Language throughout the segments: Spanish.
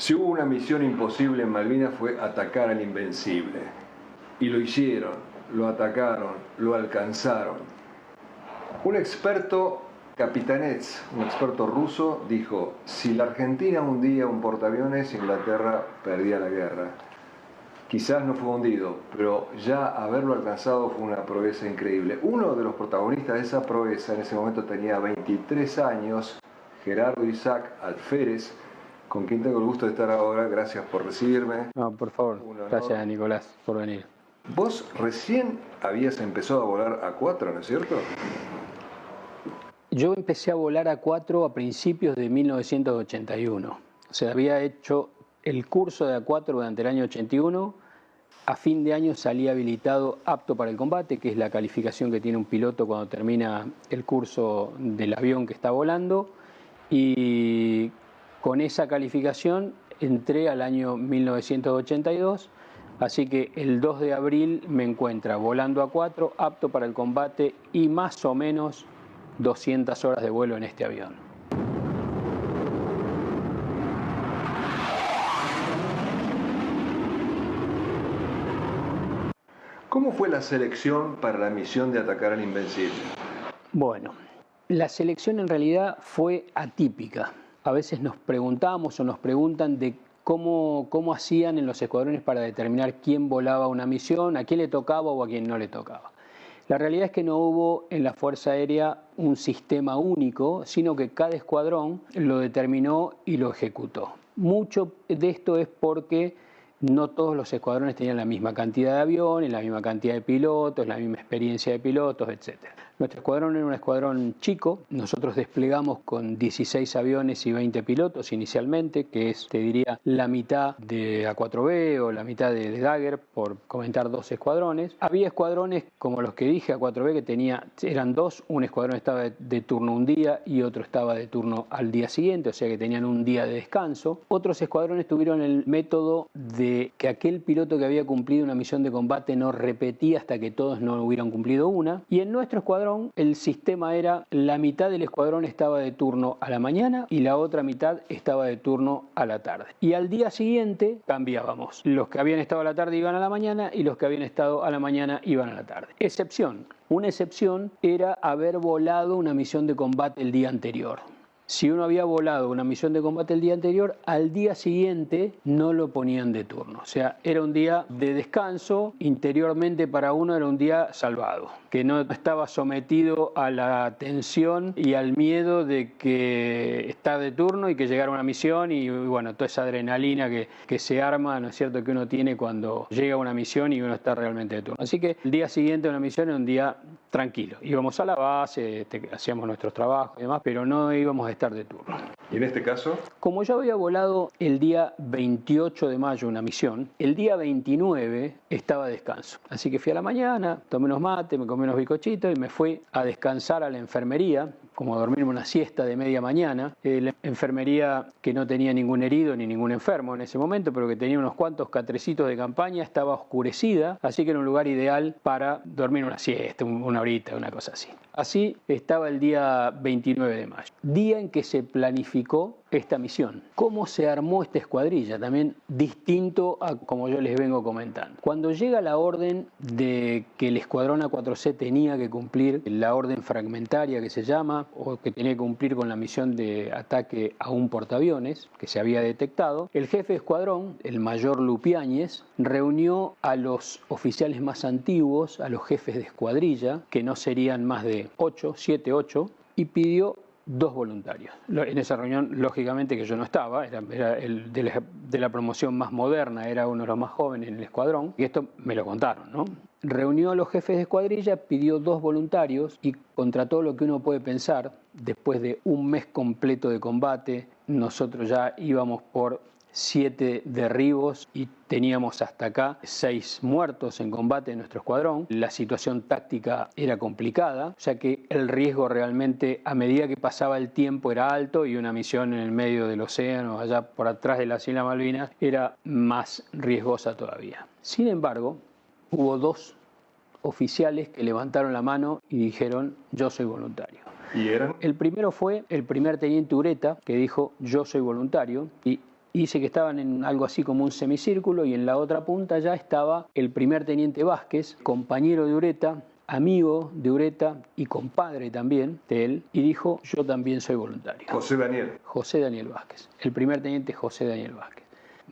Si hubo una misión imposible en Malvinas fue atacar al Invencible. Y lo hicieron, lo atacaron, lo alcanzaron. Un experto, Kapitanets, un experto ruso, dijo: si la Argentina hundía un portaaviones, Inglaterra perdía la guerra. Quizás no fue hundido, pero ya haberlo alcanzado fue una proeza increíble. Uno de los protagonistas de esa proeza en ese momento tenía 23 años, Gerardo Isaac Alférez, con quien tengo el gusto de estar ahora. Gracias por recibirme. No, por favor. Gracias, Nicolás, por venir. Vos recién habías empezado a volar A4, ¿no es cierto? Yo empecé a volar A4 a principios de 1981. O sea, había hecho el curso de A4 durante el año 81. A fin de año salí habilitado apto para el combate, que es la calificación que tiene un piloto cuando termina el curso del avión que está volando. Y con esa calificación entré al año 1982. Así que el 2 de abril me encuentra volando A4, apto para el combate y más o menos 200 horas de vuelo en este avión. ¿Cómo fue la selección para la misión de atacar al Invencible? Bueno, la selección en realidad fue atípica. A veces nos preguntamos o nos preguntan de cómo hacían en los escuadrones para determinar quién volaba una misión, a quién le tocaba o a quién no le tocaba. La realidad es que no hubo en la Fuerza Aérea un sistema único, sino que cada escuadrón lo determinó y lo ejecutó. Mucho de esto es porque no todos los escuadrones tenían la misma cantidad de aviones, la misma cantidad de pilotos, la misma experiencia de pilotos, etc. Nuestro escuadrón era un escuadrón chico. Nosotros desplegamos con 16 aviones y 20 pilotos inicialmente, que es, te diría, la mitad de A4B o la mitad de Dagger, por comentar dos escuadrones. Había escuadrones como los que dije, A4B, que eran dos. Un escuadrón estaba de turno un día y otro estaba de turno al día siguiente, o sea que tenían un día de descanso. Otros escuadrones tuvieron el método de que aquel piloto que había cumplido una misión de combate no repetía hasta que todos no hubieran cumplido una. Y en nuestro escuadrón el sistema era: la mitad del escuadrón estaba de turno a la mañana y la otra mitad estaba de turno a la tarde. Y al día siguiente cambiábamos. Los que habían estado a la tarde iban a la mañana y los que habían estado a la mañana iban a la tarde. Excepción. Una excepción era haber volado una misión de combate el día anterior. Si uno había volado una misión de combate el día anterior, al día siguiente no lo ponían de turno. O sea, era un día de descanso. Interiormente para uno era un día salvado, que no estaba sometido a la tensión y al miedo de que está de turno y que llegara una misión y bueno, toda esa adrenalina que se arma, ¿no es cierto?, que uno tiene cuando llega a una misión y uno está realmente de turno. Así que el día siguiente de una misión era un día tranquilo. Íbamos a la base, hacíamos nuestros trabajos y demás, pero no íbamos a estar de turno. ¿Y en este caso? Como yo había volado el día 28 de mayo una misión, el día 29 estaba de descanso. Así que fui a la mañana, tomé unos mates, me comí unos bizcochitos y me fui a descansar a la enfermería, como a dormirme una siesta de media mañana. La enfermería, que no tenía ningún herido ni ningún enfermo en ese momento, pero que tenía unos cuantos catrecitos de campaña, estaba oscurecida, así que era un lugar ideal para dormir una siesta, una horita, una cosa así. Así estaba el día 29 de mayo, día en que se planificó esta misión. ¿Cómo se armó esta escuadrilla? También distinto a como yo les vengo comentando. Cuando llega la orden de que el escuadrón A4C tenía que cumplir la orden fragmentaria que se llama, o que tenía que cumplir con la misión de ataque a un portaaviones que se había detectado, el jefe de escuadrón, el mayor Lupiáñez, reunió a los oficiales más antiguos, a los jefes de escuadrilla, que no serían más de 7, 8, y pidió 2 voluntarios. En esa reunión, lógicamente que yo no estaba, era el de la promoción más moderna, era uno de los más jóvenes en el escuadrón, y esto me lo contaron, ¿no? Reunió a los jefes de escuadrilla, pidió 2 voluntarios y, contra todo lo que uno puede pensar, después de un mes completo de combate, nosotros ya íbamos por 7 derribos y teníamos hasta acá 6 muertos en combate en nuestro escuadrón. La situación táctica era complicada, o sea que el riesgo realmente, a medida que pasaba el tiempo, era alto, y una misión en el medio del océano, allá por atrás de las Islas Malvinas, era más riesgosa todavía. Sin embargo, hubo 2 oficiales que levantaron la mano y dijeron: yo soy voluntario. ¿Y eran? El primero fue el primer teniente Ureta, que dijo: yo soy voluntario, y y dice que estaban en algo así como un semicírculo y en la otra punta ya estaba el primer teniente Vázquez, compañero de Ureta, amigo de Ureta y compadre también de él, y dijo: yo también soy voluntario. José Daniel. José Daniel Vázquez, el primer teniente José Daniel Vázquez.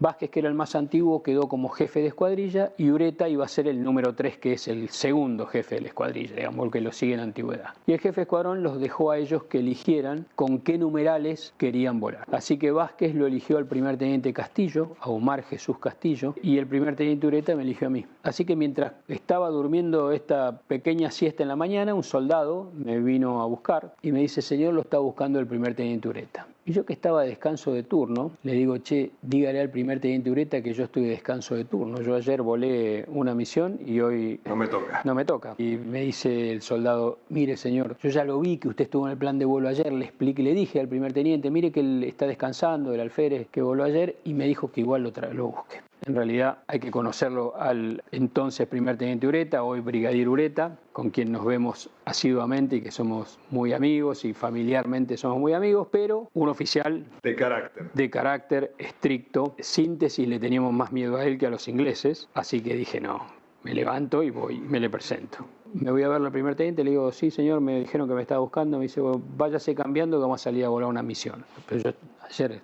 Vázquez, que era el más antiguo, quedó como jefe de escuadrilla y Ureta iba a ser el número 3, que es el segundo jefe de la escuadrilla, digamos, el que lo sigue en antigüedad. Y el jefe de escuadrón los dejó a ellos que eligieran con qué numerales querían volar. Así que Vázquez lo eligió al primer teniente Castillo, a Omar Jesús Castillo, y el primer teniente Ureta me eligió a mí. Así que mientras estaba durmiendo esta pequeña siesta en la mañana, un soldado me vino a buscar y me dice: señor, lo está buscando el primer teniente Ureta. Y yo, que estaba de descanso de turno, le digo: che, dígale al primer teniente Ureta que yo estoy de descanso de turno. Yo ayer volé una misión y hoy No me toca. no me toca. Y me dice el soldado: mire, señor, yo ya lo vi que usted estuvo en el plan de vuelo ayer, le expliqué, le dije al primer teniente: mire que él está descansando, el alférez que voló ayer, y me dijo que igual lo busque. En realidad hay que conocerlo al entonces primer teniente Ureta, hoy brigadier Ureta, con quien nos vemos asiduamente y que somos muy amigos y familiarmente somos muy amigos, pero un oficial de carácter estricto. Síntesis, le teníamos más miedo a él que a los ingleses, así que dije: no, me levanto y voy, me le presento. Me voy a ver al primer teniente, le digo: sí, señor, me dijeron que me estaba buscando. Me dice: bueno, váyase cambiando que vamos a salir a volar una misión. Pero yo ayer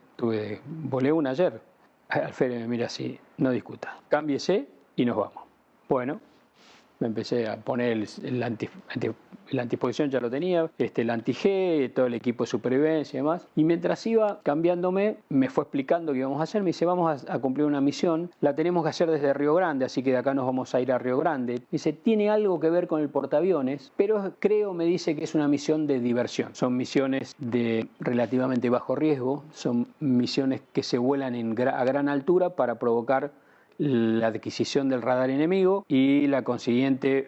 volé una ayer. Alférez me mira así: no discuta, cámbiese y nos vamos. Bueno, me empecé a poner la antiposición, ya lo tenía, el anti-G, todo el equipo de supervivencia y demás. Y mientras iba cambiándome, me fue explicando qué íbamos a hacer. Me dice: vamos a cumplir una misión, la tenemos que hacer desde Río Grande, así que de acá nos vamos a ir a Río Grande. Me dice: tiene algo que ver con el portaaviones, pero creo, me dice, que es una misión de diversión. Son misiones de relativamente bajo riesgo, son misiones que se vuelan a gran altura para provocar la adquisición del radar enemigo y el consiguiente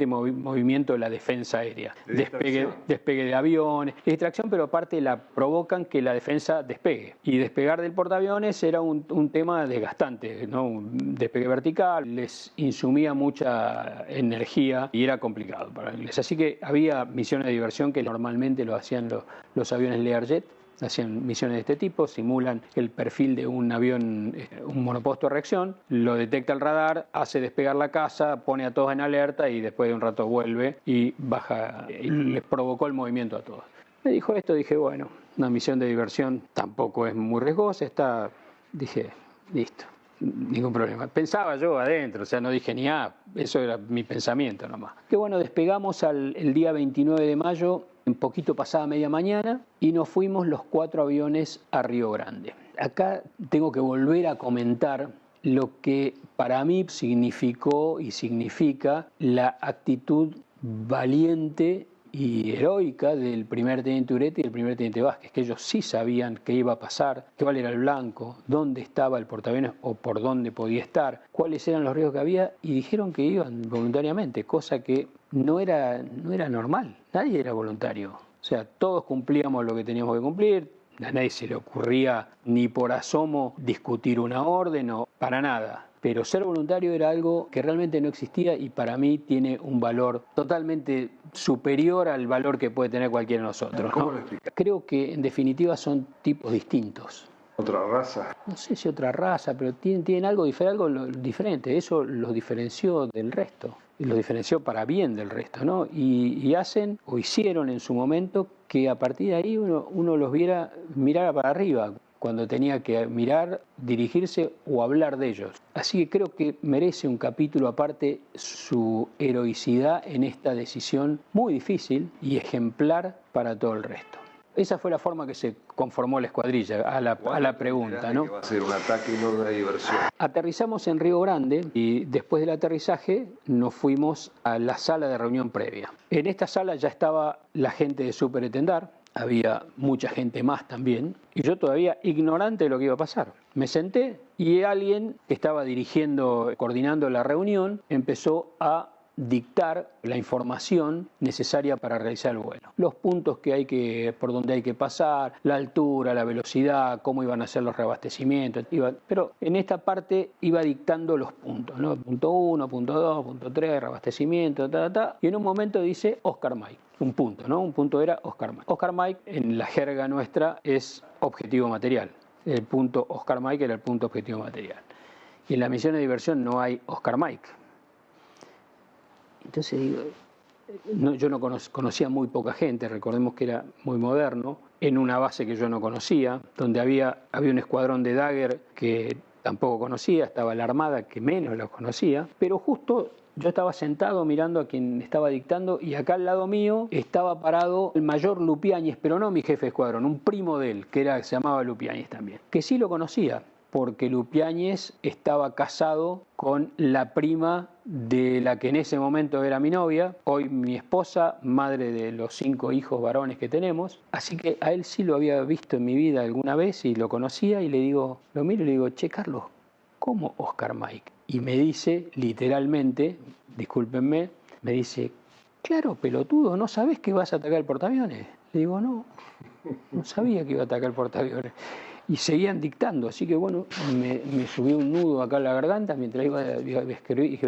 movimiento de la defensa aérea. Despegue de aviones, distracción, pero aparte provocan que la defensa despegue. Y despegar del portaaviones era un tema desgastante, ¿no? Un despegue vertical, les insumía mucha energía y era complicado para ellos. Así que había misiones de diversión que normalmente lo hacían los aviones Learjet. Hacían misiones de este tipo, simulan el perfil de un avión, un monoposto de reacción, lo detecta el radar, hace despegar la caza, pone a todos en alerta y después de un rato vuelve y baja, y les provocó el movimiento a todos. Me dijo esto, dije: bueno, una misión de diversión tampoco es muy riesgosa, dije: listo, ningún problema. Pensaba yo adentro, o sea, no dije ni eso era mi pensamiento nomás. Que bueno, despegamos el día 29 de mayo, un poquito pasada media mañana, y nos fuimos los 4 aviones a Río Grande. Acá tengo que volver a comentar lo que para mí significó y significa la actitud valiente y heroica del primer teniente Ureta y el primer teniente Vázquez, que ellos sí sabían qué iba a pasar, cuál era el blanco, dónde estaba el portaaviones o por dónde podía estar, cuáles eran los riesgos que había, y dijeron que iban voluntariamente, cosa que no era normal. Nadie era voluntario. O sea, todos cumplíamos lo que teníamos que cumplir. A nadie se le ocurría ni por asomo discutir una orden o para nada. Pero ser voluntario era algo que realmente no existía y para mí tiene un valor totalmente superior al valor que puede tener cualquiera de nosotros, ¿no? ¿Cómo lo explicas? Creo que en definitiva son tipos distintos. ¿Otra raza? No sé si otra raza, pero tienen algo diferente. Eso los diferenció del resto. Y los diferenció para bien del resto, ¿no? Y hacen o hicieron en su momento que a partir de ahí uno los mirara para arriba cuando tenía que mirar, dirigirse o hablar de ellos. Así que creo que merece un capítulo aparte su heroicidad en esta decisión muy difícil y ejemplar para todo el resto. Esa fue la forma que se conformó la escuadrilla, a la pregunta, ¿no? Que va a ser un ataque y no una diversión. Aterrizamos en Río Grande y después del aterrizaje nos fuimos a la sala de reunión previa. En esta sala ya estaba la gente de Superetendar, había mucha gente más también, y yo todavía ignorante de lo que iba a pasar. Me senté y alguien que estaba coordinando la reunión, empezó a dictar la información necesaria para realizar el vuelo. Los puntos por donde hay que pasar, la altura, la velocidad, cómo iban a ser los reabastecimientos. Pero en esta parte iba dictando los puntos, ¿no? Punto 1, punto 2, punto 3, reabastecimiento, y en un momento dice Oscar Mike. Un punto, ¿no? Un punto era Oscar Mike. Oscar Mike, en la jerga nuestra, es objetivo material. el punto Oscar Mike era el punto objetivo material. Y en las misiones de diversión no hay Oscar Mike. Entonces digo, yo no conocía muy poca gente, recordemos que era muy moderno, en una base que yo no conocía, donde había un escuadrón de Dagger que tampoco conocía, estaba la Armada que menos los conocía, pero justo yo estaba sentado mirando a quien estaba dictando y acá al lado mío estaba parado el mayor Lupiáñez, pero no mi jefe de escuadrón, un primo de él, se llamaba Lupiáñez también, que sí lo conocía, porque Lupiáñez estaba casado con la prima de la que en ese momento era mi novia, hoy mi esposa, madre de los 5 hijos varones que tenemos. Así que a él sí lo había visto en mi vida alguna vez y lo conocía y le digo, lo miro y le digo, che Carlos, ¿cómo Oscar Mike? Y me dice literalmente, discúlpenme, me dice, claro, pelotudo, ¿no sabés que vas a atacar el portaaviones? Le digo, no sabía que iba a atacar el portaaviones. Y seguían dictando, así que bueno, me subí un nudo acá en la garganta mientras iba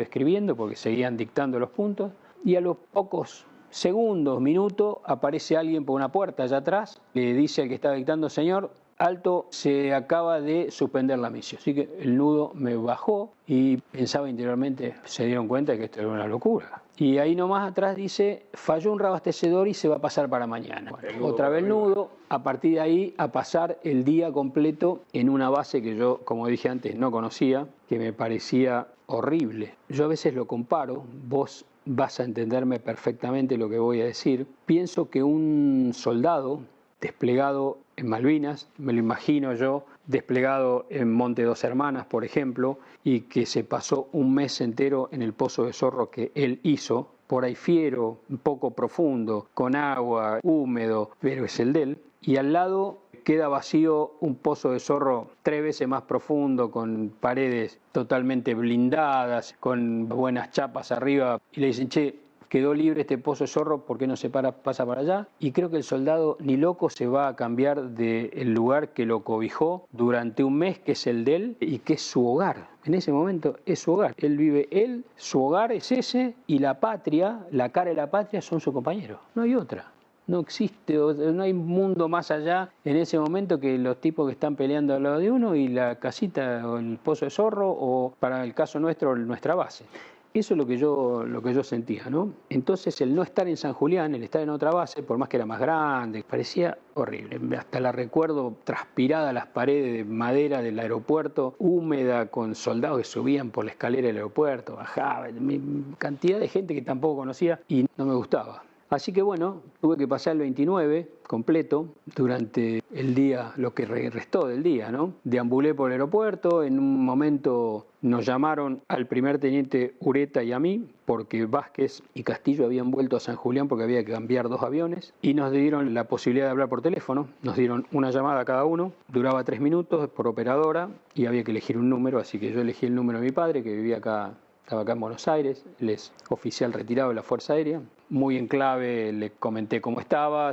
escribiendo, porque seguían dictando los puntos, y a los pocos segundos, minutos, aparece alguien por una puerta allá atrás, le dice al que estaba dictando, señor, alto, se acaba de suspender la misión. Así que el nudo me bajó y pensaba interiormente, se dieron cuenta de que esto era una locura. Y ahí nomás atrás dice, falló un reabastecedor y se va a pasar para mañana. Bueno, otra vez el nudo, a partir de ahí a pasar el día completo en una base que yo, como dije antes, no conocía, que me parecía horrible. Yo a veces lo comparo, vos vas a entenderme perfectamente lo que voy a decir. Pienso que un soldado desplegado en Malvinas, me lo imagino yo, desplegado en Monte Dos Hermanas, por ejemplo, y que se pasó un mes entero en el pozo de Zorro que él hizo, por ahí fiero, un poco profundo, con agua, húmedo, pero es el de él, y al lado queda vacío un pozo de Zorro 3 veces más profundo, con paredes totalmente blindadas, con buenas chapas arriba, y le dicen, che, quedó libre este pozo de Zorro, ¿por qué no se pasa para allá? Y creo que el soldado ni loco se va a cambiar del lugar que lo cobijó durante un mes, que es el de él y que es su hogar. En ese momento es su hogar. Él vive, su hogar es ese, y la patria, la cara de la patria son sus compañeros. No hay otra. No existe, no hay mundo más allá en ese momento que los tipos que están peleando al lado de uno y la casita o el pozo de Zorro, o para el caso nuestro, nuestra base. Eso es lo que yo sentía, ¿no? Entonces el no estar en San Julián, el estar en otra base, por más que era más grande, parecía horrible. Hasta la recuerdo transpirada, las paredes de madera del aeropuerto, húmeda, con soldados que subían por la escalera del aeropuerto, bajaban, cantidad de gente que tampoco conocía y no me gustaba. Así que bueno, tuve que pasar el 29 completo durante el día, lo que restó del día, ¿no? Deambulé por el aeropuerto, en un momento nos llamaron al primer teniente Ureta y a mí, porque Vázquez y Castillo habían vuelto a San Julián porque había que cambiar 2 aviones, y nos dieron la posibilidad de hablar por teléfono, nos dieron una llamada a cada uno, duraba 3 minutos por operadora y había que elegir un número, así que yo elegí el número de mi padre, que vivía acá. Estaba acá en Buenos Aires, él es oficial retirado de la Fuerza Aérea. Muy en clave le comenté cómo estaba,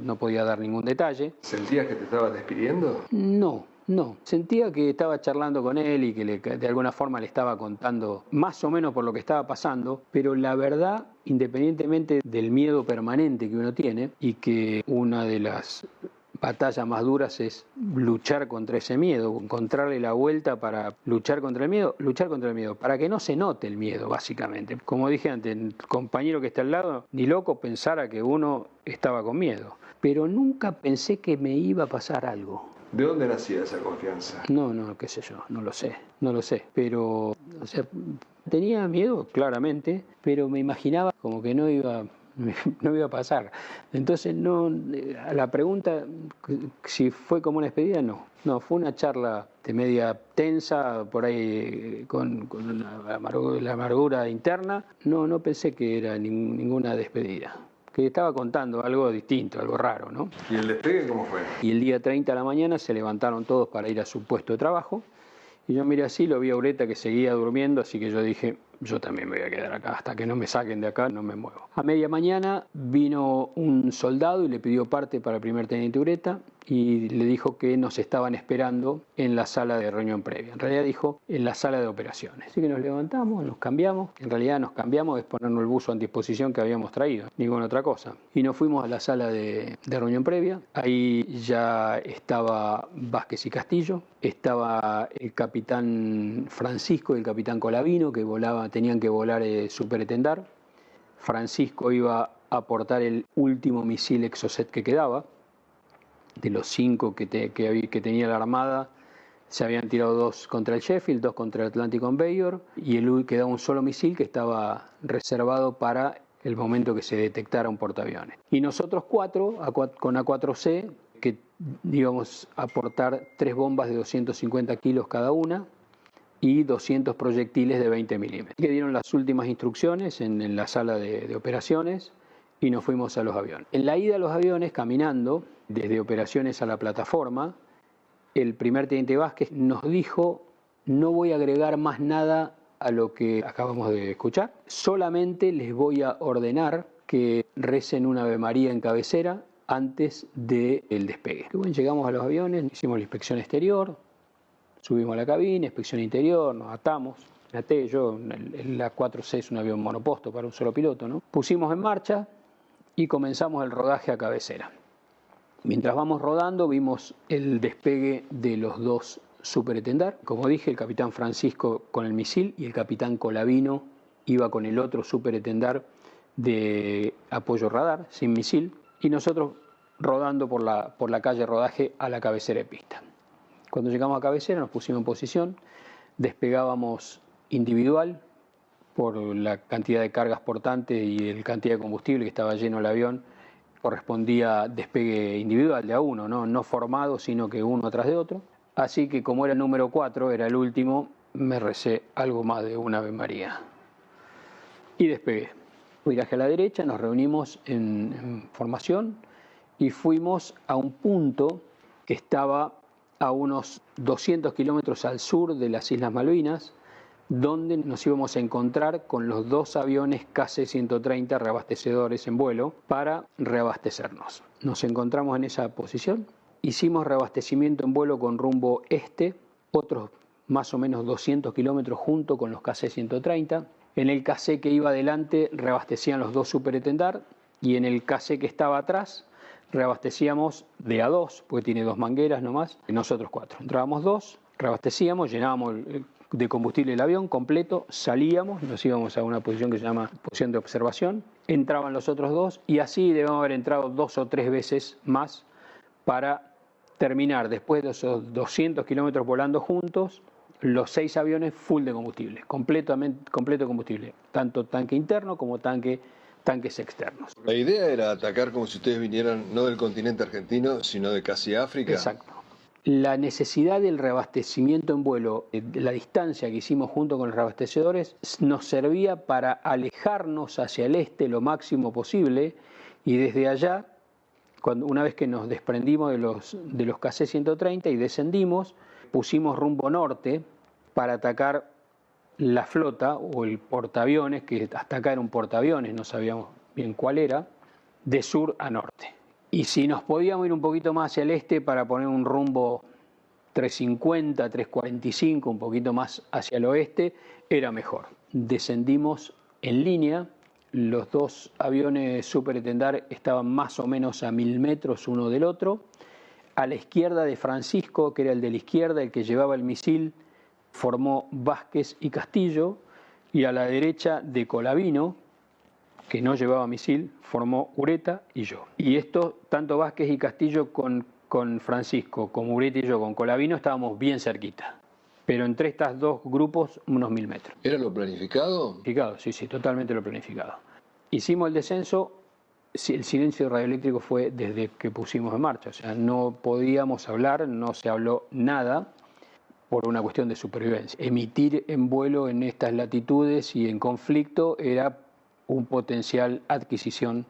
no podía dar ningún detalle. ¿Sentías que te estabas despidiendo? No. Sentía que estaba charlando con él y que de alguna forma le estaba contando más o menos por lo que estaba pasando, pero la verdad, independientemente del miedo permanente que uno tiene, y que una de las batallas más duras es luchar contra ese miedo, encontrarle la vuelta para luchar contra el miedo, para que no se note el miedo, básicamente. Como dije antes, el compañero que está al lado, ni loco pensara que uno estaba con miedo, pero nunca pensé que me iba a pasar algo. ¿De dónde nacía esa confianza? No, qué sé yo, no lo sé, pero, o sea, tenía miedo, claramente, pero me imaginaba como que no iba a pasar. Entonces, a la pregunta si fue como una despedida, no, fue una charla de media tensa, por ahí con la amargura interna. No pensé que era ninguna despedida, que estaba contando algo distinto, algo raro, ¿no? ¿Y el despegue cómo fue? Y el día 30 a la mañana se levantaron todos para ir a su puesto de trabajo. Y yo miré así, lo vi a Ureta que seguía durmiendo, así que yo dije, yo también me voy a quedar acá, hasta que no me saquen de acá no me muevo. A media mañana vino un soldado y le pidió parte para el primer teniente Ureta y le dijo que nos estaban esperando en la sala de reunión previa. En realidad dijo en la sala de operaciones. Así que nos levantamos, nos cambiamos. En realidad nos cambiamos es ponernos el buzo a disposición que habíamos traído, ninguna otra cosa. Y nos fuimos a la sala de reunión previa. Ahí ya estaba Vázquez y Castillo, estaba el capitán Francisco y el capitán Colavino que tenían que volar Superetendar. Francisco iba a aportar el último misil Exocet que quedaba. De los 5 que tenía la Armada, se habían tirado 2 contra el Sheffield, 2 contra el Atlantic Conveyor, y quedaba un solo misil que estaba reservado para el momento que se detectara un portaaviones. Y nosotros 4, con A4C, que íbamos a aportar 3 bombas de 250 kilos cada una y 200 proyectiles de 20 milímetros. Que dieron las últimas instrucciones en la sala de operaciones y nos fuimos a los aviones. En la ida a los aviones, caminando desde operaciones a la plataforma, el primer teniente Vázquez nos dijo: no voy a agregar más nada a lo que acabamos de escuchar, solamente les voy a ordenar que recen una Ave María en cabecera antes del despegue. Bueno, llegamos a los aviones, hicimos la inspección exterior, subimos a la cabina, inspección interior, nos atamos. Me até yo, el A4C es un avión monoposto para un solo piloto, ¿no? Pusimos en marcha y comenzamos el rodaje a cabecera. Mientras vamos rodando vimos el despegue de los 2 Superetendar. Como dije, el capitán Francisco con el misil y el capitán Colavino iba con el otro Superetendar de apoyo radar, sin misil, y nosotros rodando por la calle rodaje a la cabecera de pista. Cuando llegamos a cabecera nos pusimos en posición, despegábamos individual por la cantidad de cargas portantes y la cantidad de combustible que estaba lleno el avión. Correspondía despegue individual de a uno, no formado, sino que uno atrás de otro. Así que como era el número 4, era el último, me recé algo más de una Ave María. Y despegué. Viraje a la derecha, nos reunimos en formación y fuimos a un punto que estaba a unos 200 kilómetros al sur de las Islas Malvinas, donde nos íbamos a encontrar con los 2 aviones KC-130 reabastecedores en vuelo para reabastecernos. Nos encontramos en esa posición, hicimos reabastecimiento en vuelo con rumbo este, otros más o menos 200 kilómetros junto con los KC-130. En el KC que iba adelante reabastecían los 2 Superetendar y en el KC que estaba atrás reabastecíamos de a 2, porque tiene 2 mangueras nomás, y nosotros 4. Entrábamos 2, reabastecíamos, llenábamos de combustible el avión completo, salíamos, nos íbamos a una posición que se llama posición de observación, entraban los otros 2 y así debemos haber entrado 2 o 3 veces más para terminar después de esos 200 kilómetros volando juntos, los 6 aviones full de combustible, completo de combustible, tanto tanque interno como tanques externos. La idea era atacar como si ustedes vinieran no del continente argentino, sino de casi África. Exacto. La necesidad del reabastecimiento en vuelo, la distancia que hicimos junto con los reabastecedores, nos servía para alejarnos hacia el este lo máximo posible y desde allá, una vez que nos desprendimos de los KC-130 y descendimos, pusimos rumbo norte para atacar la flota o el portaaviones, que hasta acá era un portaaviones, no sabíamos bien cuál era, de sur a norte. Y si nos podíamos ir un poquito más hacia el este para poner un rumbo 350, 345, un poquito más hacia el oeste, era mejor. Descendimos en línea, los 2 aviones Superetendar estaban más o menos a 1000 metros uno del otro. A la izquierda de Francisco, que era el de la izquierda, el que llevaba el misil, formó Vázquez y Castillo, y a la derecha de Colavino, que no llevaba misil, formó Ureta y yo. Y esto, tanto Vázquez y Castillo con Francisco, como Ureta y yo con Colavino, estábamos bien cerquita. Pero entre estos 2 grupos, unos 1000 metros. ¿Era lo planificado? Planificado, sí, totalmente lo planificado. Hicimos el descenso, el silencio radioeléctrico fue desde que pusimos en marcha. O sea, no podíamos hablar, no se habló nada por una cuestión de supervivencia. Emitir en vuelo en estas latitudes y en conflicto era un potencial adquisición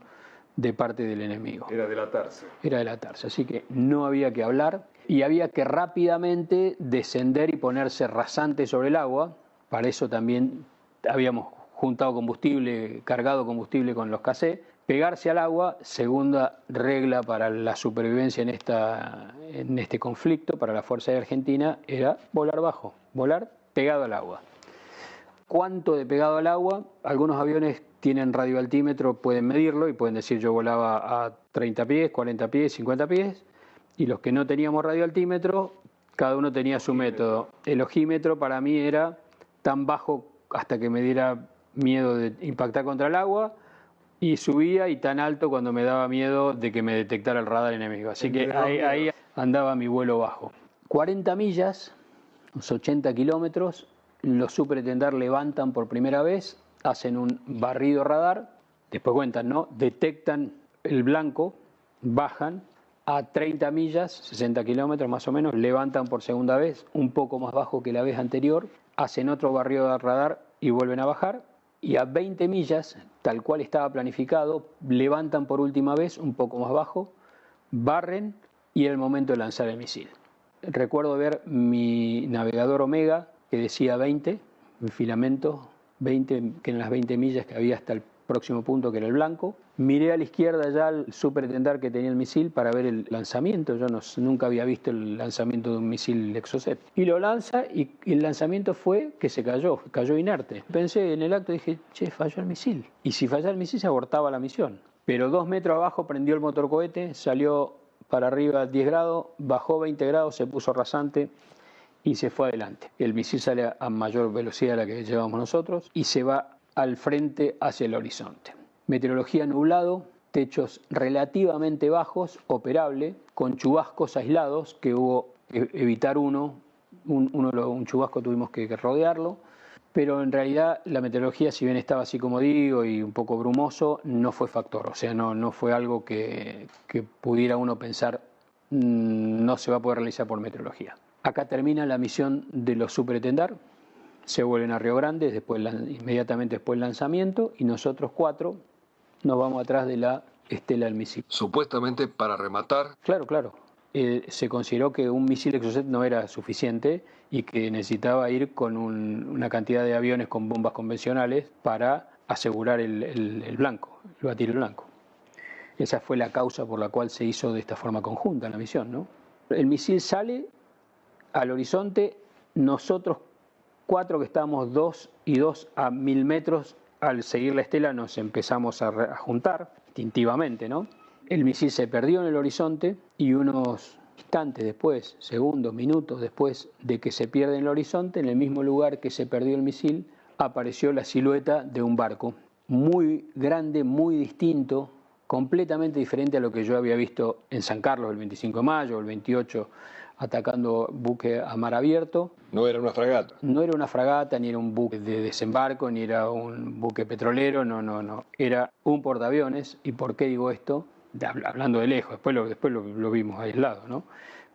de parte del enemigo. Era delatarse. Era delatarse, así que no había que hablar y había que rápidamente descender y ponerse rasante sobre el agua. Para eso también habíamos juntado combustible, cargado combustible con los cassettes. Pegarse al agua, segunda regla para la supervivencia en este conflicto, para la Fuerza Aérea Argentina, era volar bajo, volar pegado al agua. ¿Cuánto de pegado al agua? Algunos aviones tienen radioaltímetro, pueden medirlo y pueden decir yo volaba a 30 pies, 40 pies, 50 pies. Y los que no teníamos radioaltímetro, cada uno tenía su método. El ojímetro para mí era tan bajo hasta que me diera miedo de impactar contra el agua, y subía y tan alto cuando me daba miedo de que me detectara el radar enemigo. Así que ahí andaba mi vuelo bajo. 40 millas, unos 80 kilómetros, los supertendar levantan por primera vez, hacen un barrido radar, después cuentan, ¿no? Detectan el blanco, bajan a 30 millas, 60 kilómetros más o menos, levantan por segunda vez, un poco más bajo que la vez anterior, hacen otro barrido de radar y vuelven a bajar. Y a 20 millas, tal cual estaba planificado, levantan por última vez, un poco más bajo, barren y era el momento de lanzar el misil. Recuerdo ver mi navegador Omega que decía 20, mi filamento 20, que en las 20 millas que había hasta el próximo punto que era el blanco. Miré a la izquierda ya al supertendar que tenía el misil para ver el lanzamiento. Yo nunca había visto el lanzamiento de un misil Exocet. Y lo lanza y el lanzamiento fue que se cayó inerte. Pensé en el acto, dije, che, falló el misil. Y si fallaba el misil se abortaba la misión. Pero 2 metros abajo prendió el motor cohete, salió para arriba 10 grados, bajó 20 grados, se puso rasante y se fue adelante. El misil sale a mayor velocidad de la que llevamos nosotros y se va al frente hacia el horizonte. Meteorología nublado, techos relativamente bajos, operable, con chubascos aislados, que hubo que evitar un chubasco tuvimos que rodearlo, pero en realidad la meteorología, si bien estaba así como digo y un poco brumoso, no fue factor, o sea, no fue algo que pudiera uno pensar no se va a poder realizar por meteorología. Acá termina la misión de los supertendar. Se vuelven a Río Grande, inmediatamente después del lanzamiento, y nosotros 4 nos vamos atrás de la estela del misil. Supuestamente para rematar. Claro. Se consideró que un misil Exocet no era suficiente y que necesitaba ir con una cantidad de aviones con bombas convencionales para asegurar el blanco, el batir el blanco. Esa fue la causa por la cual se hizo de esta forma conjunta la misión, ¿no? El misil sale al horizonte, nosotros 4 que estábamos 2 y 2 a 1000 metros, al seguir la estela nos empezamos a juntar instintivamente, ¿no? El misil se perdió en el horizonte y unos instantes después, segundos, minutos después de que se pierde en el horizonte, en el mismo lugar que se perdió el misil, apareció la silueta de un barco muy grande, muy distinto, completamente diferente a lo que yo había visto en San Carlos el 25 de mayo, el 28, atacando buque a mar abierto. No era una fragata. No era una fragata, ni era un buque de desembarco, ni era un buque petrolero, no. Era un portaaviones. ¿Y por qué digo esto? Hablando de lejos, después lo vimos aislado, ¿no?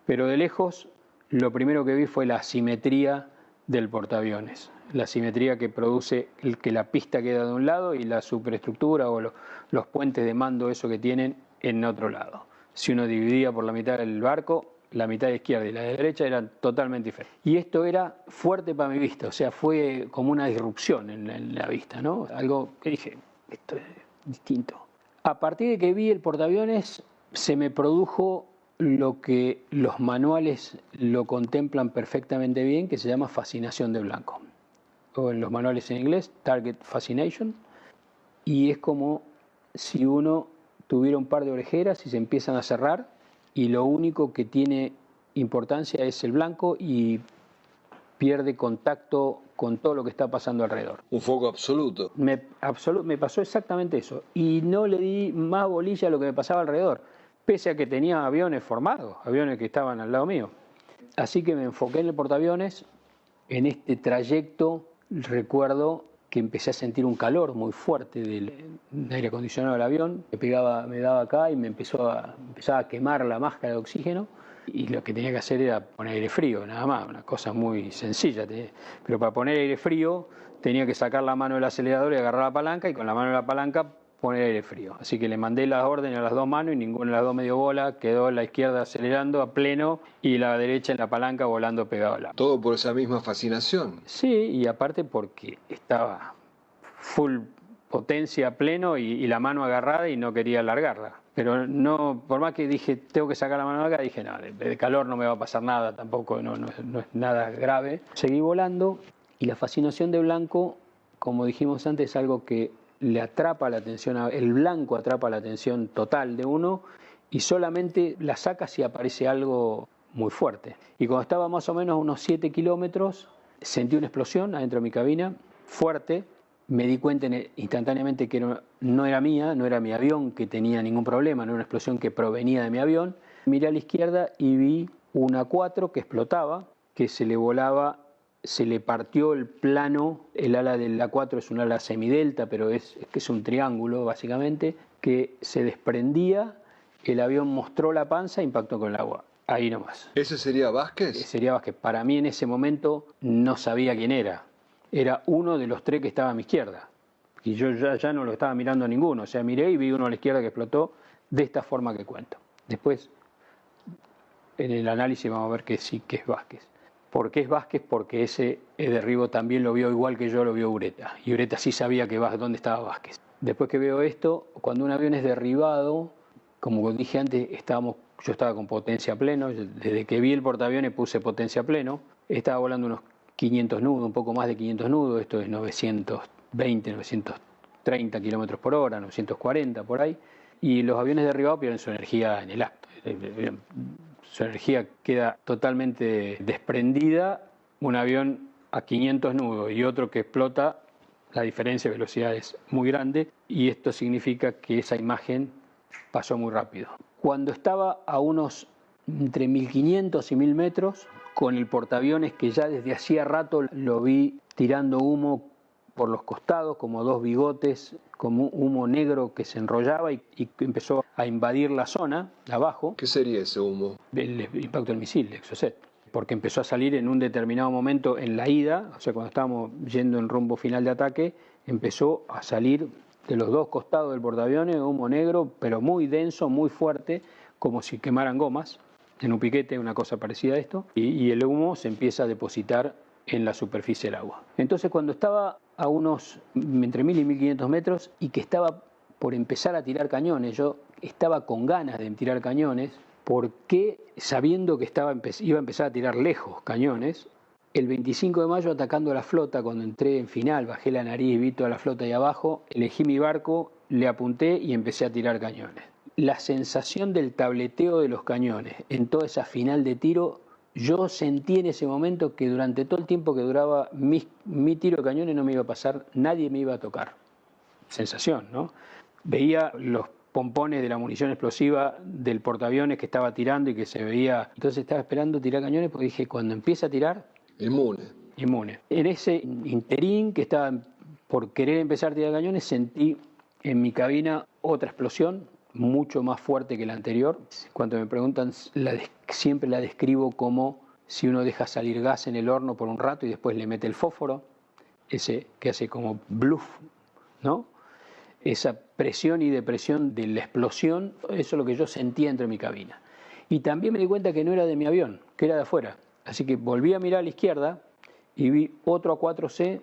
Pero de lejos, lo primero que vi fue la asimetría del portaaviones. La asimetría que produce que la pista queda de un lado y la superestructura o los puentes de mando, eso que tienen, en otro lado. Si uno dividía por la mitad del barco, la mitad de izquierda y la de derecha eran totalmente diferentes. Y esto era fuerte para mi vista, o sea, fue como una disrupción en la vista, ¿no? Algo que dije, esto es distinto. A partir de que vi el portaaviones, se me produjo lo que los manuales lo contemplan perfectamente bien, que se llama fascinación de blanco. O en los manuales en inglés, Target Fascination. Y es como si uno tuviera un par de orejeras y se empiezan a cerrar, y lo único que tiene importancia es el blanco y pierde contacto con todo lo que está pasando alrededor. Un foco absoluto. Me pasó exactamente eso. Y no le di más bolilla a lo que me pasaba alrededor, pese a que tenía aviones formados, aviones que estaban al lado mío. Así que me enfoqué en el portaaviones. En este trayecto recuerdo que empecé a sentir un calor muy fuerte del aire acondicionado del avión, me daba acá y empezaba a quemar la máscara de oxígeno, y lo que tenía que hacer era poner aire frío, nada más, una cosa muy sencilla. Pero para poner aire frío tenía que sacar la mano del acelerador y agarrar la palanca, y con la mano de la palanca poner aire frío. Así que le mandé las órdenes a las dos manos y ninguna de las dos me dio bola. Quedó la izquierda acelerando a pleno y la derecha en la palanca volando pegado al agua. Todo por esa misma fascinación. Sí, y aparte porque estaba full potencia a pleno y la mano agarrada y no quería largarla. Pero no, por más que dije, tengo que sacar la mano de acá, dije, no, de calor no me va a pasar nada, tampoco, no es nada grave. Seguí volando y la fascinación de blanco, como dijimos antes, es algo que le atrapa la atención, el blanco atrapa la atención total de uno y solamente la saca si aparece algo muy fuerte. Y cuando estaba más o menos a unos 7 kilómetros, sentí una explosión adentro de mi cabina, fuerte. Me di cuenta instantáneamente que no era mía, no era mi avión que tenía ningún problema, no era una explosión que provenía de mi avión. Miré a la izquierda y vi una 4 que explotaba, que se le volaba, se le partió el plano. El ala de la 4 es un ala semidelta, pero es un triángulo básicamente, que se desprendía, el avión mostró la panza e impactó con el agua. Ahí nomás. ¿Ese sería Vázquez? Sería Vázquez. Para mí en ese momento no sabía quién era. Era uno de los 3 que estaba a mi izquierda. Y yo ya no lo estaba mirando a ninguno. O sea, miré y vi uno a la izquierda que explotó de esta forma que cuento. Después, en el análisis vamos a ver que sí, que es Vázquez. ¿Por qué es Vázquez? Porque ese derribo también lo vio igual que yo lo vio Ureta. Y Ureta sí sabía dónde estaba Vázquez. Después que veo esto, cuando un avión es derribado, como dije antes, yo estaba con potencia pleno. Desde que vi el portaaviones puse potencia pleno. Estaba volando unos 500 nudos, un poco más de 500 nudos, esto es 920, 930 kilómetros por hora, 940 por ahí, y los aviones derribados pierden su energía en el acto. Su energía queda totalmente desprendida. Un avión a 500 nudos y otro que explota, la diferencia de velocidad es muy grande y esto significa que esa imagen pasó muy rápido. Cuando estaba a unos entre 1500 y 1000 metros, con el portaaviones que ya desde hacía rato lo vi tirando humo por los costados, como dos bigotes, como humo negro que se enrollaba y empezó a invadir la zona abajo. ¿Qué sería ese humo? El impacto del misil, el Exocet, porque empezó a salir en un determinado momento en la ida, o sea, cuando estábamos yendo en rumbo final de ataque, empezó a salir de los dos costados del portaaviones humo negro, pero muy denso, muy fuerte, como si quemaran gomas. En un piquete, una cosa parecida a esto, y el humo se empieza a depositar en la superficie del agua. Entonces, cuando estaba a unos entre 1000 y 1500 metros y que estaba por empezar a tirar cañones, yo estaba con ganas de tirar cañones, porque sabiendo que iba a empezar a tirar lejos cañones, el 25 de mayo atacando a la flota, cuando entré en final, bajé la nariz, vi toda la flota ahí abajo, elegí mi barco, le apunté y empecé a tirar cañones. La sensación del tableteo de los cañones en toda esa final de tiro, yo sentí en ese momento que durante todo el tiempo que duraba mi tiro de cañones no me iba a pasar, nadie me iba a tocar. Sensación, ¿no? Veía los pompones de la munición explosiva del portaaviones que estaba tirando y que se veía. Entonces estaba esperando tirar cañones porque dije, cuando empiece a tirar... Inmune. En ese interín que estaba por querer empezar a tirar cañones, sentí en mi cabina otra explosión, mucho más fuerte que la anterior. Cuando me preguntan, siempre la describo como si uno deja salir gas en el horno por un rato y después le mete el fósforo, ese que hace como bluff, ¿no? Esa presión y depresión de la explosión, eso es lo que yo sentía entre mi cabina. Y también me di cuenta que no era de mi avión, que era de afuera. Así que volví a mirar a la izquierda y vi otro A4C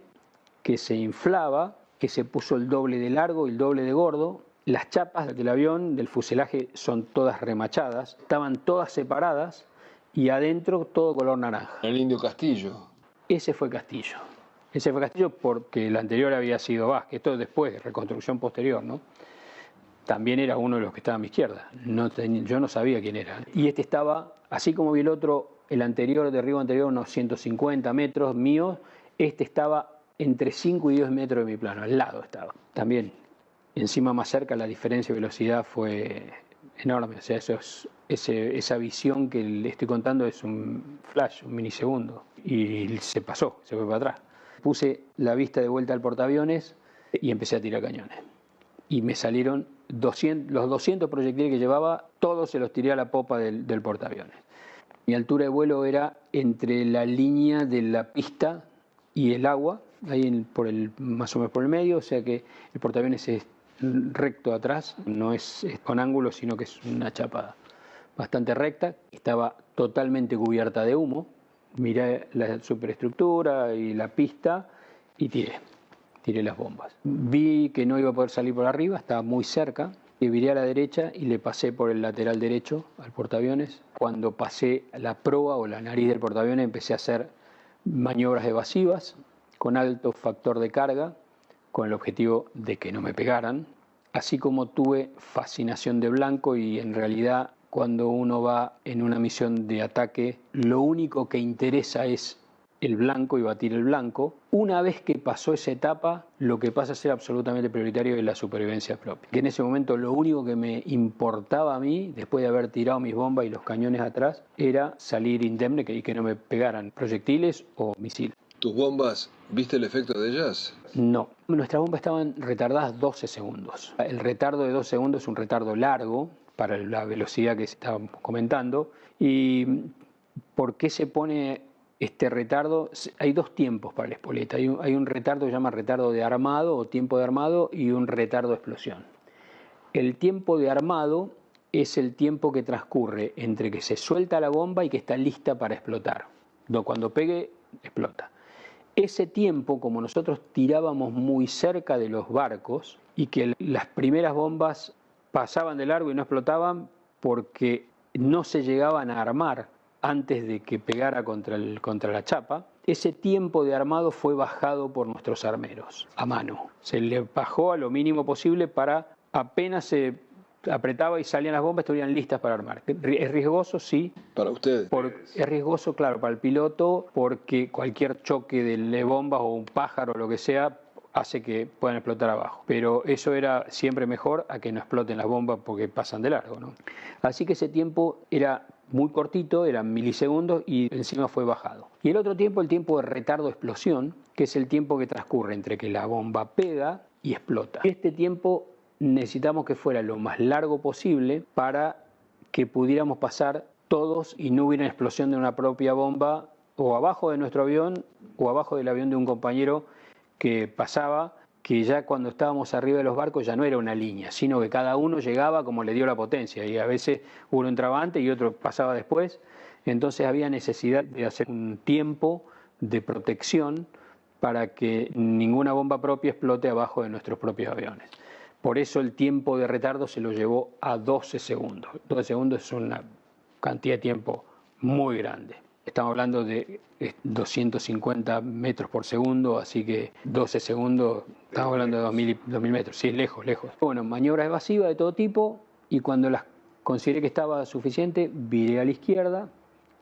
que se inflaba, que se puso el doble de largo y el doble de gordo. Las chapas del avión, del fuselaje, son todas remachadas, estaban todas separadas y adentro todo color naranja. El Indio Castillo. Ese fue Castillo. Ese fue Castillo porque el anterior había sido Vázquez, esto después, reconstrucción posterior, ¿no? También era uno de los que estaba a mi izquierda. Yo no sabía quién era. Y este estaba, así como vi el otro, el anterior, derribo anterior, unos 150 metros míos, este estaba entre 5 y 10 metros de mi plano, al lado estaba. También, encima más cerca, la diferencia de velocidad fue enorme. O sea, esa visión que le estoy contando es un flash, un milisegundo. Y se pasó, se fue para atrás. Puse la vista de vuelta al portaaviones y empecé a tirar cañones. Y me salieron los 200 proyectiles que llevaba, todos se los tiré a la popa del portaaviones. Mi altura de vuelo era entre la línea de la pista y el agua, ahí más o menos por el medio, o sea que el portaaviones recto atrás, no es con ángulo, sino que es una chapa bastante recta. Estaba totalmente cubierta de humo. Miré la superestructura y la pista y tiré las bombas. Vi que no iba a poder salir por arriba, estaba muy cerca. Le viré a la derecha y le pasé por el lateral derecho al portaaviones. Cuando pasé la proa o la nariz del portaaviones empecé a hacer maniobras evasivas con alto factor de carga, con el objetivo de que no me pegaran. Así como tuve fascinación de blanco y en realidad cuando uno va en una misión de ataque, lo único que interesa es el blanco y batir el blanco. Una vez que pasó esa etapa, lo que pasa a ser absolutamente prioritario es la supervivencia propia. Que en ese momento lo único que me importaba a mí, después de haber tirado mis bombas y los cañones atrás, era salir indemne y que no me pegaran proyectiles o misiles. ¿Tus bombas, viste el efecto de ellas? No, nuestras bombas estaban retardadas 12 segundos. El retardo de 2 segundos es un retardo largo para la velocidad que estábamos comentando. ¿Y por qué se pone este retardo? Hay dos tiempos para la espoleta. Hay un retardo que se llama retardo de armado o tiempo de armado y un retardo de explosión. El tiempo de armado es el tiempo que transcurre entre que se suelta la bomba y que está lista para explotar. Cuando pegue, explota. Ese tiempo, como nosotros tirábamos muy cerca de los barcos y que las primeras bombas pasaban de largo y no explotaban porque no se llegaban a armar antes de que pegara contra la chapa, ese tiempo de armado fue bajado por nuestros armeros a mano. Se le bajó a lo mínimo posible para apenas se apretaba y salían las bombas, estuvieran listas para armar. ¿Es riesgoso? Sí. ¿Para ustedes? Es riesgoso, claro, para el piloto, porque cualquier choque de bombas o un pájaro o lo que sea hace que puedan explotar abajo. Pero eso era siempre mejor a que no exploten las bombas porque pasan de largo, ¿no? Así que ese tiempo era muy cortito, eran milisegundos y encima fue bajado. Y el otro tiempo, el tiempo de retardo de explosión, que es el tiempo que transcurre entre que la bomba pega y explota. Este tiempo necesitamos que fuera lo más largo posible para que pudiéramos pasar todos y no hubiera explosión de una propia bomba o abajo de nuestro avión o abajo del avión de un compañero que pasaba, que ya cuando estábamos arriba de los barcos ya no era una línea, sino que cada uno llegaba como le dio la potencia y a veces uno entraba antes y otro pasaba después. Entonces había necesidad de hacer un tiempo de protección para que ninguna bomba propia explote abajo de nuestros propios aviones. Por eso el tiempo de retardo se lo llevó a 12 segundos. 12 segundos es una cantidad de tiempo muy grande. Estamos hablando de 250 metros por segundo, así que 12 segundos, estamos hablando de 2000 metros. Sí, es lejos, lejos. Bueno, maniobras evasivas de todo tipo y cuando las consideré que estaba suficiente, viré a la izquierda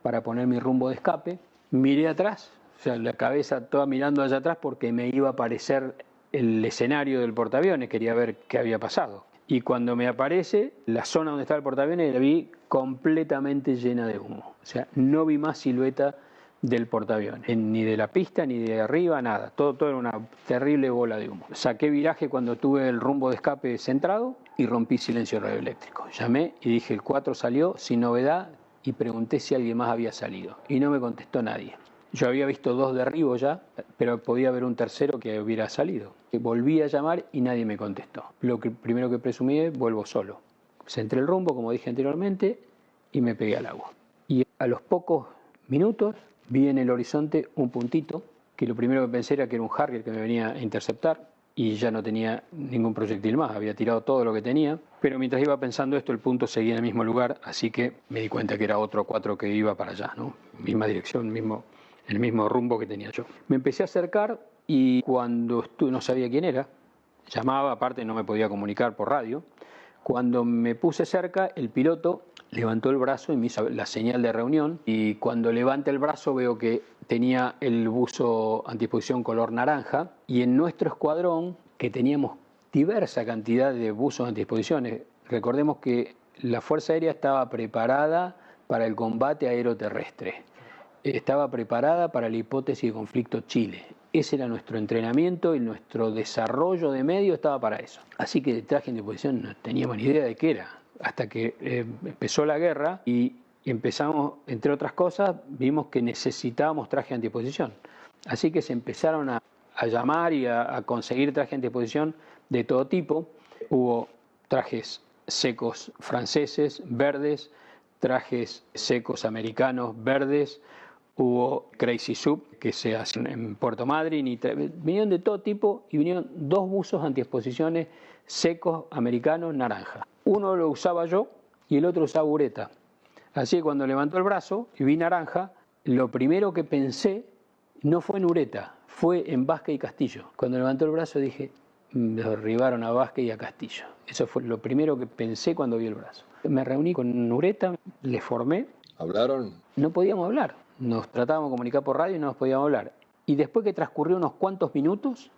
para poner mi rumbo de escape. Miré atrás, o sea, la cabeza toda mirando allá atrás porque me iba a aparecer el escenario del portaaviones, quería ver qué había pasado. Y cuando me aparece, la zona donde estaba el portaaviones la vi completamente llena de humo. O sea, no vi más silueta del portaaviones, ni de la pista, ni de arriba, nada. Todo era una terrible bola de humo. Saqué viraje cuando tuve el rumbo de escape centrado y rompí silencio radioeléctrico. Llamé y dije, el 4 salió sin novedad y pregunté si alguien más había salido. Y no me contestó nadie. Yo había visto 2 derribos ya, pero podía haber un tercero que hubiera salido. Volví a llamar y nadie me contestó. Lo primero que presumí es, vuelvo solo. Centré el rumbo, como dije anteriormente, y me pegué al agua. Y a los pocos minutos vi en el horizonte un puntito, que lo primero que pensé era que era un Harrier que me venía a interceptar, y ya no tenía ningún proyectil más, había tirado todo lo que tenía. Pero mientras iba pensando esto, el punto seguía en el mismo lugar, así que me di cuenta que era otro 4 que iba para allá, ¿no? Misma dirección, el mismo rumbo que tenía yo. Me empecé a acercar y cuando no sabía quién era, llamaba, aparte no me podía comunicar por radio. Cuando me puse cerca, el piloto levantó el brazo y me hizo la señal de reunión. Y cuando levanta el brazo veo que tenía el buzo antidisposición color naranja. Y en nuestro escuadrón, que teníamos diversa cantidad de buzos antidisposiciones, recordemos que la Fuerza Aérea estaba preparada para el combate aeroterrestre. Estaba preparada para la hipótesis de conflicto Chile. Ese era nuestro entrenamiento y nuestro desarrollo de medios estaba para eso. Así que de traje de disposición no teníamos ni idea de qué era. Hasta que empezó la guerra y empezamos, entre otras cosas, vimos que necesitábamos traje de antidisposición. Así que se empezaron a llamar y a conseguir traje de antidisposición de todo tipo. Hubo trajes secos franceses, verdes, trajes secos americanos, verdes, hubo Crazy Soup que se hace en Puerto Madryn, y vinieron de todo tipo y vinieron 2 buzos antiexposiciones secos americanos naranja. Uno lo usaba yo y el otro usaba Ureta. Así que cuando levantó el brazo y vi naranja, lo primero que pensé no fue en Ureta, fue en Vázquez y Castillo. Cuando levantó el brazo dije, derribaron a Vázquez y a Castillo. Eso fue lo primero que pensé cuando vi el brazo. Me reuní con Ureta, le formé. ¿Hablaron? No podíamos hablar. Nos tratábamos de comunicar por radio y no nos podíamos hablar. Y después que transcurrió unos cuantos minutos,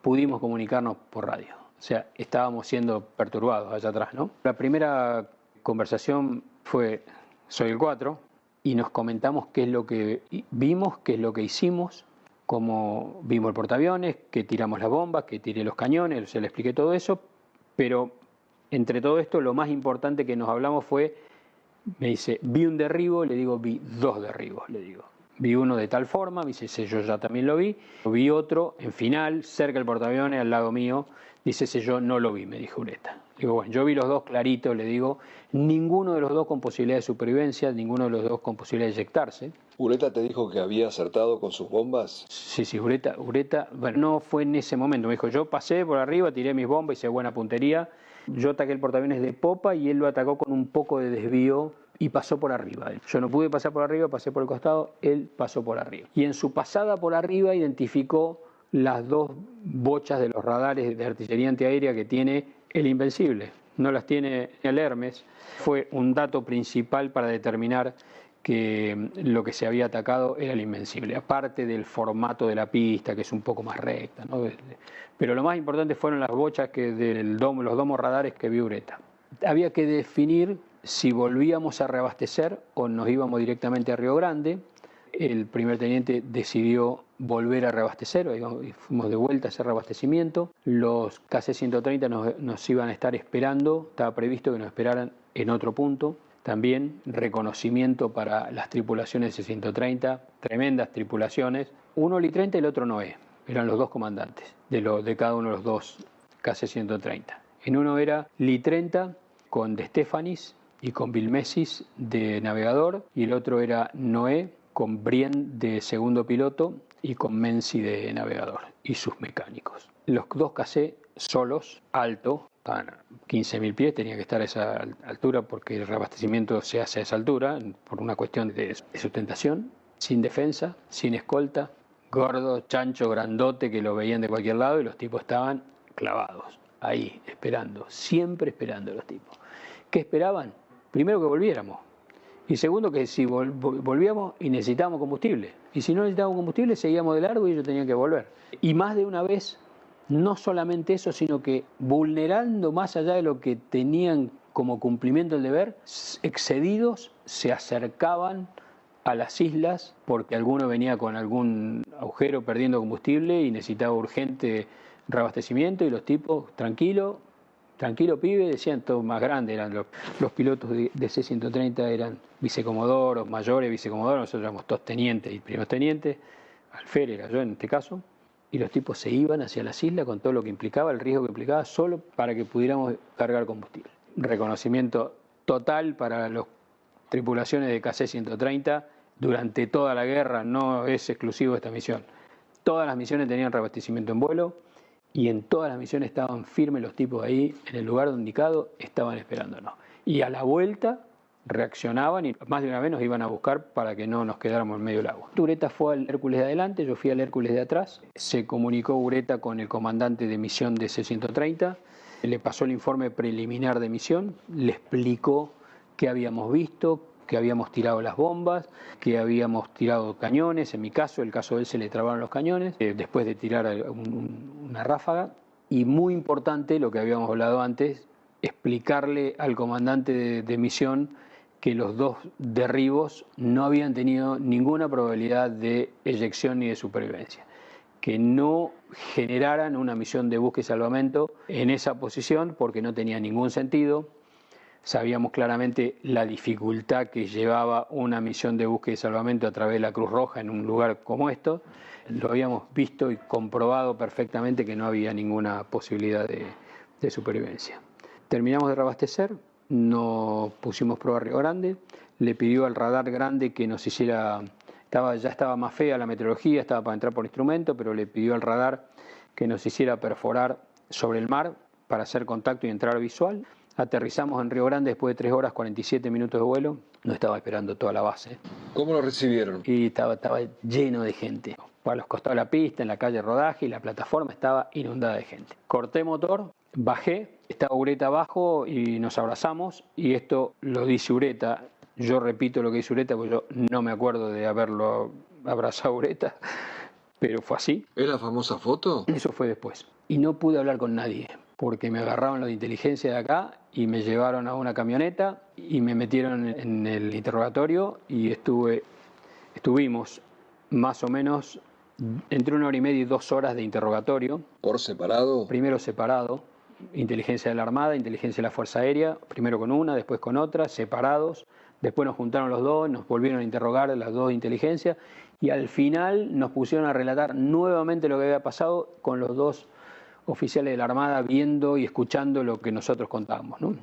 pudimos comunicarnos por radio. O sea, estábamos siendo perturbados allá atrás, ¿no? La primera conversación fue, soy el 4, y nos comentamos qué es lo que vimos, qué es lo que hicimos, cómo vimos el portaaviones, que tiramos las bombas, que tiré los cañones, se le expliqué todo eso, pero entre todo esto lo más importante que nos hablamos fue, me dice, vi un derribo, le digo, vi 2 derribos, le digo. Vi uno de tal forma, me dice, ese yo ya también lo vi otro en final, cerca del portaaviones, al lado mío, dice, ese yo no lo vi, me dijo Ureta. Digo, bueno, yo vi los 2 claritos, le digo, ninguno de los 2 con posibilidad de supervivencia, ninguno de los 2 con posibilidad de eyectarse. ¿Ureta te dijo que había acertado con sus bombas? Sí, Ureta, bueno, no fue en ese momento, me dijo, yo pasé por arriba, tiré mis bombas, hice buena puntería, yo ataqué el portaaviones de popa y él lo atacó con un poco de desvío y pasó por arriba. Yo no pude pasar por arriba, pasé por el costado, él pasó por arriba. Y en su pasada por arriba identificó las 2 bochas de los radares de artillería antiaérea que tiene el Invencible. No las tiene el Hermes. Fue un dato principal para determinar que lo que se había atacado era el Invencible, aparte del formato de la pista, que es un poco más recta, ¿no? Pero lo más importante fueron las bochas los domos radares que vio Ureta. Había que definir si volvíamos a reabastecer o nos íbamos directamente a Río Grande. El primer teniente decidió volver a reabastecer, y fuimos de vuelta a ese reabastecimiento. Los KC-130 nos iban a estar esperando, estaba previsto que nos esperaran en otro punto. También reconocimiento para las tripulaciones de C-130, tremendas tripulaciones. Uno Li-30 y el otro Noé, eran los 2 comandantes de cada uno de los 2 KC-130. En uno era Li-30 con De Stefanis y con Vilmesis de navegador, y el otro era Noé con Brien de segundo piloto y con Menzi de navegador y sus mecánicos. Los 2 KC solos, alto, estaban a 15.000 pies, tenía que estar a esa altura porque el reabastecimiento se hace a esa altura por una cuestión de sustentación, sin defensa, sin escolta, gordo, chancho, grandote, que lo veían de cualquier lado y los tipos estaban clavados, ahí, esperando, siempre esperando los tipos. ¿Qué esperaban? Primero que volviéramos. Y segundo, que si volvíamos y necesitábamos combustible. Y si no necesitábamos combustible, seguíamos de largo y ellos tenían que volver. Y más de una vez, no solamente eso, sino que vulnerando más allá de lo que tenían como cumplimiento el deber, excedidos, se acercaban a las islas porque alguno venía con algún agujero perdiendo combustible y necesitaba urgente reabastecimiento, y los tipos, tranquilo pibe, decían, todo más grande, eran los pilotos de C-130 eran vicecomodoros, mayores vicecomodoros, nosotros éramos todos tenientes y primeros tenientes, alférez era yo en este caso, y los tipos se iban hacia las islas con todo lo que implicaba, el riesgo que implicaba, solo para que pudiéramos cargar combustible. Reconocimiento total para las tripulaciones de KC-130 durante toda la guerra, no es exclusivo de esta misión. Todas las misiones tenían reabastecimiento en vuelo, y en todas las misiones estaban firmes los tipos ahí, en el lugar indicado, estaban esperándonos. Y a la vuelta reaccionaban y más de una vez nos iban a buscar para que no nos quedáramos en medio del agua. Ureta fue al Hércules de adelante, yo fui al Hércules de atrás. Se comunicó Ureta con el comandante de misión de C-130, le pasó el informe preliminar de misión, le explicó qué habíamos visto, que habíamos tirado las bombas, que habíamos tirado cañones, en mi caso, el caso de él se le trabaron los cañones, después de tirar una ráfaga, y muy importante, lo que habíamos hablado antes, explicarle al comandante de misión que los 2 derribos no habían tenido ninguna probabilidad de eyección ni de supervivencia, que no generaran una misión de búsqueda y salvamento en esa posición porque no tenía ningún sentido. Sabíamos claramente la dificultad que llevaba una misión de búsqueda y salvamento a través de la Cruz Roja en un lugar como esto. Lo habíamos visto y comprobado perfectamente que no había ninguna posibilidad de de supervivencia. Terminamos de reabastecer, nos pusimos prueba a Río Grande, le pidió al radar grande que nos hiciera, ya estaba más fea la meteorología, estaba para entrar por instrumento, pero le pidió al radar que nos hiciera perforar sobre el mar para hacer contacto y entrar visual. Aterrizamos en Río Grande después de 3 horas 47 minutos de vuelo. Nos estaba esperando toda la base. ¿Cómo lo recibieron? Y estaba lleno de gente. Para los costados de la pista, en la calle rodaje, y la plataforma estaba inundada de gente. Corté motor, bajé, estaba Ureta abajo y nos abrazamos. Y esto lo dice Ureta. Yo repito lo que dice Ureta porque yo no me acuerdo de haberlo abrazado a Ureta, pero fue así. ¿Es la famosa foto? Eso fue después. Y no pude hablar con nadie, porque me agarraron los de inteligencia de acá y me llevaron a una camioneta y me metieron en el interrogatorio y estuvimos más o menos entre 1 hora y media y 2 horas de interrogatorio. ¿Por separado? Primero separado, inteligencia de la Armada, inteligencia de la Fuerza Aérea, primero con una, después con otra, separados. Después nos juntaron los dos, nos volvieron a interrogar las dos de inteligencia y al final nos pusieron a relatar nuevamente lo que había pasado con los dos oficiales de la Armada viendo y escuchando lo que nosotros contábamos, ¿no?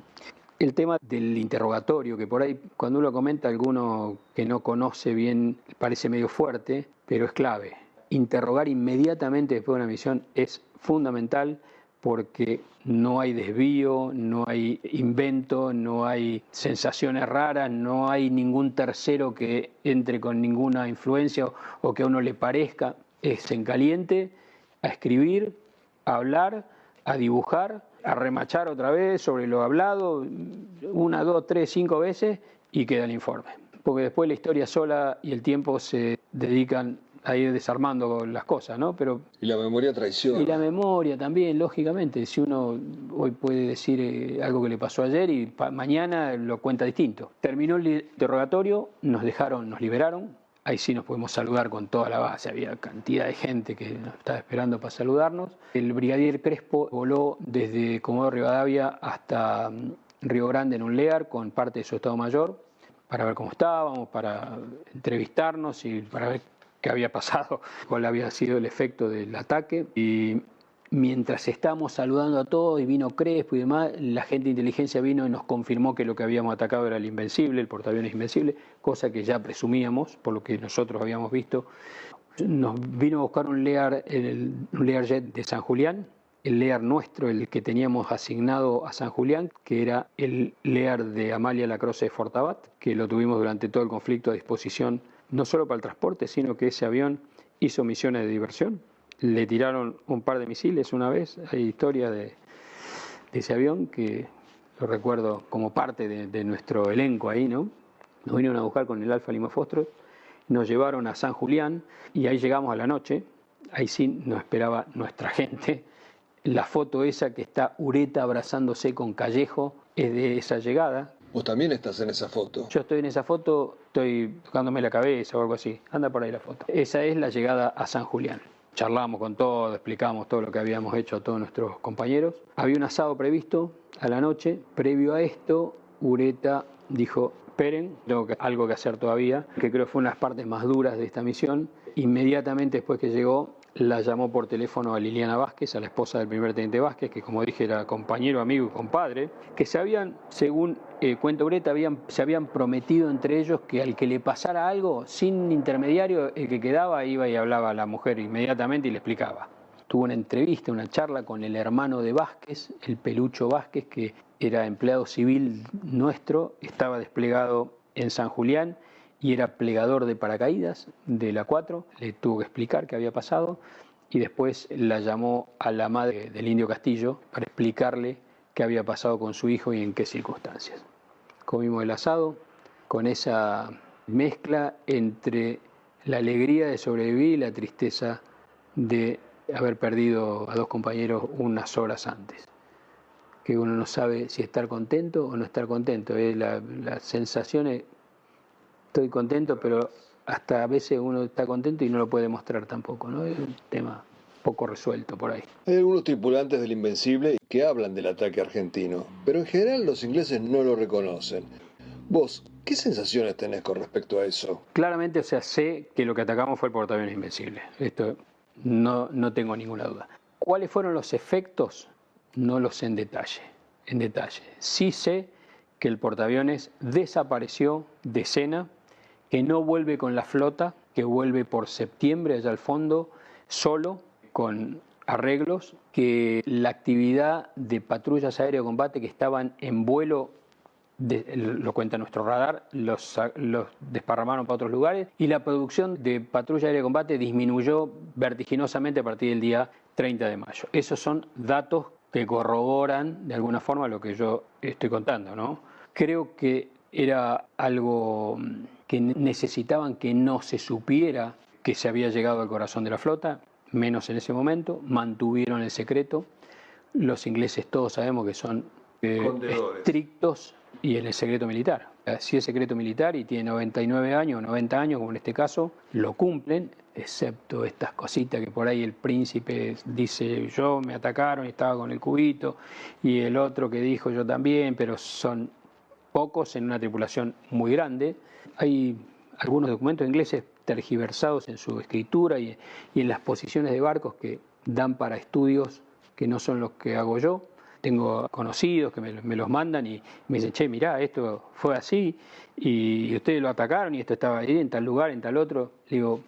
El tema del interrogatorio, que por ahí cuando uno comenta alguno que no conoce bien parece medio fuerte, pero es clave. Interrogar inmediatamente después de una misión es fundamental porque no hay desvío, no hay invento, no hay sensaciones raras, no hay ningún tercero que entre con ninguna influencia o que a uno le parezca. Es en caliente, a escribir, a hablar, a dibujar, a remachar otra vez sobre lo hablado, 1, 2, 3, 5 veces y queda el informe. Porque después la historia sola y el tiempo se dedican a ir desarmando las cosas, ¿no? Pero, y la memoria traiciona. Y la memoria también, lógicamente. Si uno hoy puede decir algo que le pasó ayer y mañana lo cuenta distinto. Terminó el interrogatorio, nos liberaron. Ahí sí nos pudimos saludar con toda la base, había cantidad de gente que nos estaba esperando para saludarnos. El brigadier Crespo voló desde Comodoro Rivadavia hasta Río Grande en un Lear con parte de su Estado Mayor para ver cómo estábamos, para entrevistarnos y para ver qué había pasado, cuál había sido el efecto del ataque. Y mientras estábamos saludando a todos y vino Crespo y demás, la gente de inteligencia vino y nos confirmó que lo que habíamos atacado era el Invencible, el portaaviones Invencible, cosa que ya presumíamos por lo que nosotros habíamos visto. Nos vino a buscar un Learjet de San Julián, el Lear nuestro, el que teníamos asignado a San Julián, que era el Lear de Amalia Lacroze de Fortabat, que lo tuvimos durante todo el conflicto a disposición, no solo para el transporte, sino que ese avión hizo misiones de diversión. Le tiraron un par de misiles una vez, hay historia de ese avión que lo recuerdo como parte de nuestro elenco ahí, ¿no? Nos vinieron a buscar con el Alfa Lima Foxtrot, nos llevaron a San Julián y ahí llegamos a la noche, ahí sí nos esperaba nuestra gente. La foto esa que está Ureta abrazándose con Callejo es de esa llegada. ¿Vos también estás en esa foto? Yo estoy en esa foto, estoy tocándome la cabeza o algo así. Anda por ahí la foto. Esa es la llegada a San Julián. Charlamos con todo, explicamos todo lo que habíamos hecho a todos nuestros compañeros. Había un asado previsto a la noche. Previo a esto, Ureta dijo, esperen, tengo algo que hacer todavía, que creo que fue una de las partes más duras de esta misión. Inmediatamente después que llegó, la llamó por teléfono a Liliana Vázquez, a la esposa del primer teniente Vázquez, que como dije era compañero, amigo y compadre, que se habían, según cuenta Ureta, se habían prometido entre ellos que al que le pasara algo, sin intermediario, el que quedaba iba y hablaba a la mujer inmediatamente y le explicaba. Tuvo una entrevista, una charla con el hermano de Vázquez, el Pelucho Vázquez, que era empleado civil nuestro, estaba desplegado en San Julián y era plegador de paracaídas de la 4, le tuvo que explicar qué había pasado y después la llamó a la madre del Indio Castillo para explicarle qué había pasado con su hijo y en qué circunstancias. Comimos el asado con esa mezcla entre la alegría de sobrevivir y la tristeza de haber perdido a dos compañeros unas horas antes. Que uno no sabe si estar contento o no estar contento. La sensación es, estoy contento, pero hasta a veces uno está contento y no lo puede mostrar tampoco, ¿no? Es un tema poco resuelto por ahí. Hay algunos tripulantes del Invencible que hablan del ataque argentino, pero en general los ingleses no lo reconocen. Vos, ¿qué sensaciones tenés con respecto a eso? Claramente, o sea, sé que lo que atacamos fue el portaaviones Invencible. Esto no tengo ninguna duda. ¿Cuáles fueron los efectos? no lo sé en detalle. Sí sé que el portaaviones desapareció de escena, que no vuelve con la flota, que vuelve por septiembre allá al fondo, solo, con arreglos, que la actividad de patrullas aéreas de combate que estaban en vuelo, lo cuenta nuestro radar, los desparramaron para otros lugares, y la producción de patrulla aérea de combate disminuyó vertiginosamente a partir del día 30 de mayo. Esos son datos que corroboran de alguna forma lo que yo estoy contando, ¿no? Creo que era algo que necesitaban que no se supiera que se había llegado al corazón de la flota, menos en ese momento, mantuvieron el secreto. Los ingleses todos sabemos que son estrictos y en el secreto militar. Si es secreto militar y tiene 99 años o 90 años, como en este caso, lo cumplen, excepto estas cositas que por ahí el príncipe dice, yo me atacaron y estaba con el cubito, y el otro que dijo yo también, pero son pocos en una tripulación muy grande. Hay algunos documentos ingleses tergiversados en su escritura y en las posiciones de barcos que dan para estudios que no son los que hago yo. Tengo conocidos que me los mandan y me dicen, che, mirá, esto fue así y ustedes lo atacaron y esto estaba ahí en tal lugar, en tal otro. Digo,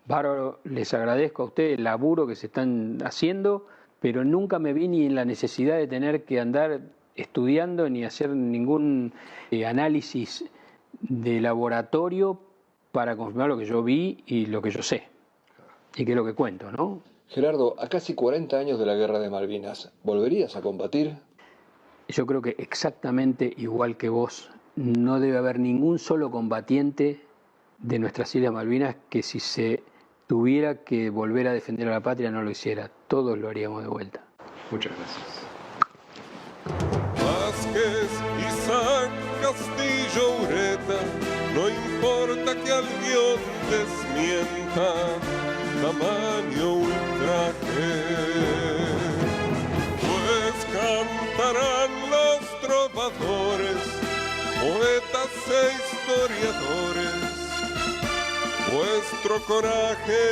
bárbaro, les agradezco a ustedes el laburo que se están haciendo, pero nunca me vi ni en la necesidad de tener que andar estudiando ni hacer ningún análisis de laboratorio para confirmar lo que yo vi y lo que yo sé, y que es lo que cuento, ¿no? Gerardo, a casi 40 años de la Guerra de Malvinas, ¿volverías a combatir? Yo creo que exactamente igual que vos, no debe haber ningún solo combatiente de nuestras Islas Malvinas que si se tuviera que volver a defender a la patria no lo hiciera. Todos lo haríamos de vuelta. Muchas gracias. Vázquez y San Castillo Ureta, no importa que al guión desmienta tamaño ultraje, pues cantarán los trovadores, poetas e historiadores, vuestro coraje